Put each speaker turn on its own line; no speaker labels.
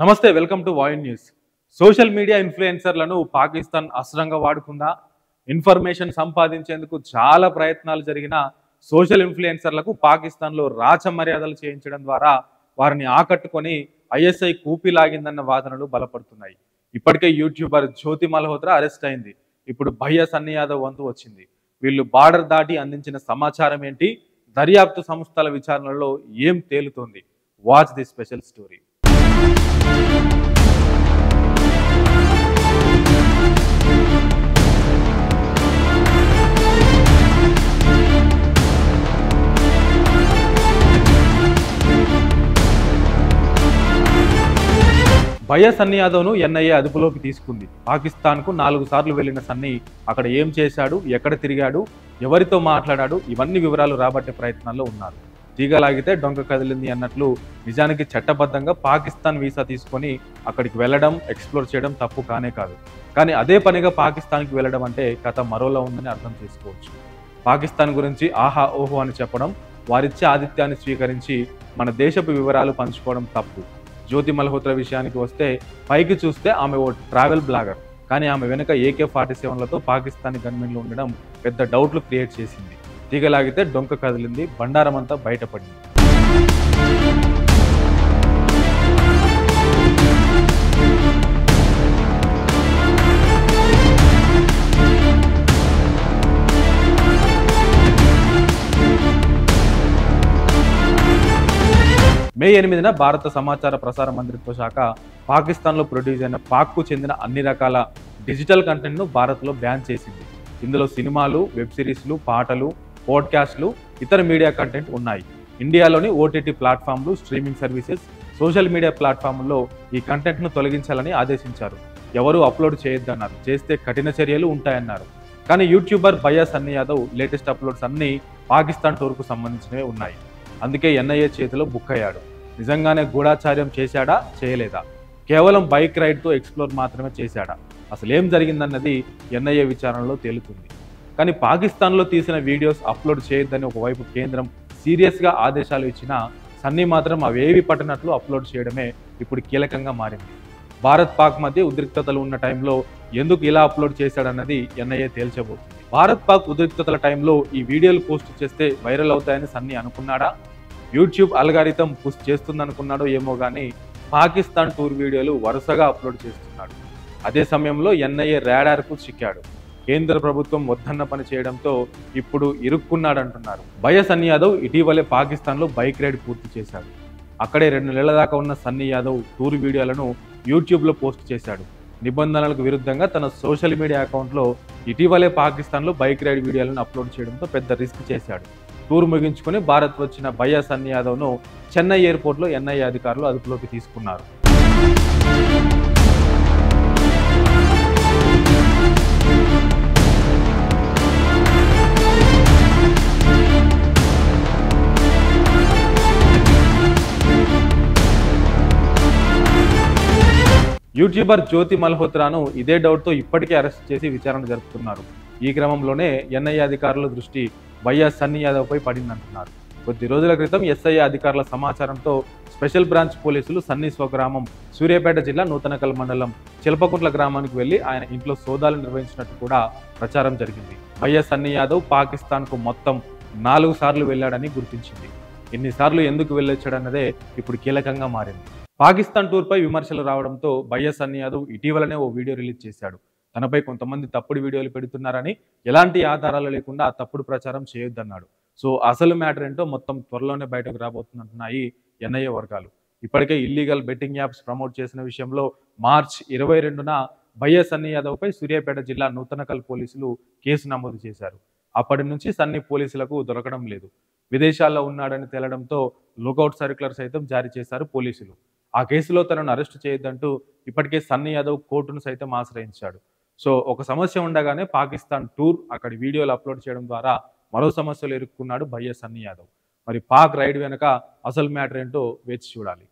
నమస్తే welcome to వాయిన్ news. Social media ఇన్ఫ్లుయెన్సర్లను పాకిస్తాన్ అస్త్రంగా వాడుకుందా? ఇన్ఫర్మేషన్ సంపాదించేందుకు చాలా ప్రయత్నాలు జరిగిన సోషల్ ఇన్ఫ్లుయెన్సర్లకు పాకిస్తాన్లో రాచ మర్యాదలు చేయించడం ద్వారా వారిని ఆకట్టుకొని ఐఎస్ఐ కూపిలాగిందన్న వాదనలు బలపడుతున్నాయి. ఇప్పటికే యూట్యూబర్ జ్యోతి మల్హోత్రా అరెస్ట్ అయింది. ఇప్పుడు భయ్యా సన్నీ యాదవ్ వంతు వచ్చింది. వీళ్ళు బార్డర్ దాటి అందించిన సమాచారం ఏంటి? దర్యాప్తు సంస్థల విచారణలో ఏం తేలుతోంది? Watch the special story. భయ్యా సన్నీ యాదవ్ను ఎన్ఐఏ అదుపులోకి తీసుకుంది. పాకిస్తాన్కు 4 సార్లు వెళ్లిన సన్నీ అక్కడ ఏం చేశాడు, ఎక్కడ తిరిగాడు, ఎవరితో మాట్లాడాడు, ఇవన్నీ వివరాలు రాబట్టే ప్రయత్నాల్లో ఉన్నారు. తీగలాగితే డొంక కదిలింది అన్నట్లు నిజానికి చట్టబద్ధంగా పాకిస్తాన్ వీసా తీసుకొని అక్కడికి వెళ్ళడం, ఎక్స్ప్లోర్ చేయడం తప్పు కానే కాదు. కానీ అదే పనిగా పాకిస్తాన్కి వెళ్ళడం అంటే కథ మరోలా ఉందని అర్థం చేసుకోవచ్చు. పాకిస్తాన్ గురించి ఆహా ఓహో అని చెప్పడం, వారిచ్చే ఆతిథ్యాన్ని స్వీకరించి మన దేశపు వివరాలు పంచుకోవడం తప్పు. జ్యోతి మల్హోత్రా విషయానికి వస్తే పైకి చూస్తే ఆమె ఓ ట్రావెల్ బ్లాగర్. కానీ ఆమె వెనుక AK-47లతో పాకిస్తానీ గన్మెన్లు ఉండడం పెద్ద డౌట్లు క్రియేట్ చేసింది. తీగలాగితే డొంక కదిలింది, బండారమంతా బయటపడింది. మే 8న భారత సమాచార ప్రసార మంత్రిత్వ శాఖ పాకిస్తాన్లో ప్రొడ్యూస్ అయిన పాక్కు చెందిన అన్ని రకాల డిజిటల్ కంటెంట్ను భారత్లో బ్యాన్ చేసింది. ఇందులో సినిమాలు, వెబ్ సిరీస్లు, పాటలు, పోడ్కాస్ట్లు, ఇతర మీడియా కంటెంట్ ఉన్నాయి. ఇండియాలోని OTT ప్లాట్ఫామ్లు, స్ట్రీమింగ్ సర్వీసెస్, సోషల్ మీడియా ప్లాట్ఫామ్ల్లో ఈ కంటెంట్ను తొలగించాలని ఆదేశించారు. ఎవరూ అప్లోడ్ చేయొద్దన్నారు. చేస్తే కఠిన చర్యలు ఉంటాయన్నారు. కానీ యూట్యూబర్ భయ్యా సన్నీ యాదవ్ లేటెస్ట్ అప్లోడ్స్ అన్నీ పాకిస్తాన్ టూర్కు సంబంధించినవే ఉన్నాయి. అందుకే ఎన్ఐఏ చేతిలో బుక్ అయ్యాడు. నిజంగానే గూఢాచార్యం చేశాడా, చేయలేదా? కేవలం బైక్ రైడ్తో ఎక్స్ప్లోర్ మాత్రమే చేశాడా? అసలు ఏం జరిగిందన్నది ఎన్ఐఏ విచారణలో తేలుతుంది. కానీ పాకిస్తాన్లో తీసిన వీడియోస్ అప్లోడ్ చేయొద్దని ఒకవైపు కేంద్రం సీరియస్గా ఆదేశాలు ఇచ్చినా సన్నీ మాత్రం అవేవి పట్టనట్లు అప్లోడ్ చేయడమే ఇప్పుడు కీలకంగా మారింది. భారత్ పాక్ మధ్య ఉద్రిక్తతలు ఉన్న టైంలో ఎందుకు ఇలా అప్లోడ్ చేశాడన్నది ఎన్ఐఏ తేల్చబోతుంది. భారత్ పాక్ ఉద్రిక్తతల టైంలో ఈ వీడియోలు పోస్ట్ చేస్తే వైరల్ అవుతాయని సన్నీ అనుకున్నాడా? యూట్యూబ్ అల్గారిథం పుష్ చేస్తుందనుకున్నాడో ఏమో కానీ పాకిస్తాన్ టూర్ వీడియోలు వరుసగా అప్లోడ్ చేస్తున్నాడు. అదే సమయంలో ఎన్ఐఏ రాడార్కు చిక్కాడు. కేంద్ర ప్రభుత్వం వద్దన్న పని చేయడంతో ఇప్పుడు ఇరుక్కున్నాడంటున్నారు. భయ్యా సన్నీ యాదవ్ ఇటీవలే పాకిస్తాన్లో బైక్ రైడ్ పూర్తి చేశాడు. అక్కడే 2 నెలల దాకా ఉన్న సన్నీ యాదవ్ టూర్ వీడియోలను యూట్యూబ్లో పోస్ట్ చేశాడు. నిబంధనలకు విరుద్ధంగా తన సోషల్ మీడియా అకౌంట్లో ఇటీవలే పాకిస్తాన్లో బైక్ రైడ్ వీడియోలను అప్లోడ్ చేయడంతో పెద్ద రిస్క్ చేశాడు. టూర్ ముగించుకొని భారత్ వచ్చిన భయ్యా సన్నీ యాదవ్ను చెన్నై ఎయిర్పోర్ట్లో ఎన్ఐఏ అధికారులు అదుపులోకి తీసుకున్నారు. యూట్యూబర్ జ్యోతి మల్హోత్రాను ఇదే డౌట్తో ఇప్పటికే అరెస్ట్ చేసి విచారణ జరుపుతున్నారు. ఈ క్రమంలోనే ఎన్ఐఏ అధికారుల దృష్టి భయ్యా సన్నీ యాదవ్పై పడిందంటున్నారు. కొద్ది రోజుల క్రితం SIA అధికారుల సమాచారంతో స్పెషల్ బ్రాంచ్ పోలీసులు సన్నీ స్వగ్రామం సూర్యాపేట జిల్లా నూతనకల్ మండలం చిలపకుంట్ల గ్రామానికి వెళ్లి ఆయన ఇంట్లో సోదాలు నిర్వహించినట్టు కూడా ప్రచారం జరిగింది. భయ్యా సన్నీ యాదవ్ పాకిస్తాన్కు మొత్తం 4 సార్లు వెళ్లాడని గుర్తించింది. ఎన్నిసార్లు ఎందుకు వెళ్ళొచ్చాడన్నదే ఇప్పుడు కీలకంగా మారింది. పాకిస్తాన్ టూర్పై విమర్శలు రావడంతో భయ్యా సన్నీ యాదవ్ ఇటీవలనే ఓ వీడియో రిలీజ్ చేశాడు. తనపై కొంతమంది తప్పుడు వీడియోలు పెడుతున్నారని, ఎలాంటి ఆధారాలు లేకుండా ఆ తప్పుడు ప్రచారం చేయొద్దన్నాడు. సో అసలు మ్యాటర్ ఏంటో మొత్తం త్వరలోనే బయటకు రాబోతుందంటున్నాయి ఎన్ఐఏ వర్గాలు. ఇప్పటికే ఇల్లీగల్ బెట్టింగ్ యాప్స్ ప్రమోట్ చేసిన విషయంలో మార్చి 22న భయ్యా సన్నీ యాదవ్పై సూర్యాపేట జిల్లా నూతనకల్ పోలీసులు కేసు నమోదు చేశారు. అప్పటి నుంచి సన్నీ పోలీసులకు దొరకడం లేదు. విదేశాల్లో ఉన్నాడని తేలడంతో లుకౌట్ సర్క్యులర్ సైతం జారీ చేశారు పోలీసులు. ఆ కేసులో తనను అరెస్టు చేయొద్దంటూ ఇప్పటికే సన్నీ యాదవ్ కోర్టును సైతం ఆశ్రయించాడు. సో ఒక సమస్య ఉండగానే పాకిస్తాన్ టూర్, అక్కడి వీడియోలు అప్లోడ్ చేయడం ద్వారా మరో సమస్యలు ఎదుర్కొన్నాడు భయ్యా సన్నీ యాదవ్. మరి పాక్ రైడ్ వెనక అసలు మ్యాటర్ ఏంటో వేచి చూడాలి.